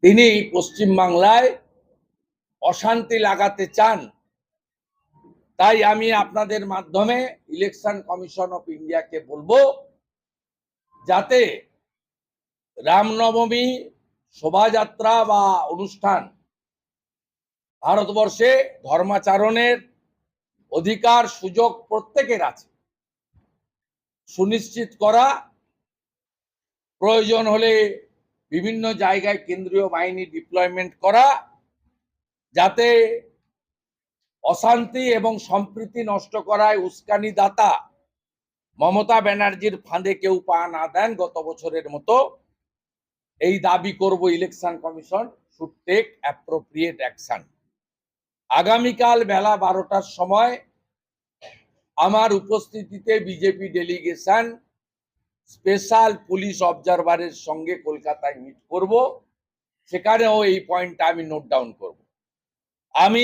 তিনি পশ্চিমবাংলায় অশান্তি লাগাতে চান। তাই আমি আপনাদের মাধ্যমে ইলেকশন কমিশন অফ ইন্ডিয়াকে বলবো, যাতে রামনবমী শোভাযাত্রা বা অনুষ্ঠান, ভারতবর্ষে ধর্মাচরণের অধিকার সুযোগ প্রত্যেকের আছে, সুনিশ্চিত করা, প্রয়োজন হলে বিভিন্ন জায়গায় কেন্দ্রীয় বাহিনী ডিপ্লয়মেন্ট করা, যাতে অশান্তি এবং সম্প্রীতি নষ্ট করায় উস্কানি দাতা মমতা ব্যানার্জির ফাঁদে কেউ পা না দেন গত বছরের মতো। এই দাবি করব election commission should take appropriate action. আগামীকাল বেলা 12টার সময় আমার উপস্থিতিতে বিজেপি ডেলিগেশন স্পেশাল পুলিশ অবজারভারের সঙ্গে কলকাতায় মিট করব। সেখানেও এই পয়েন্টটা আমি নোট ডাউন করব। আমি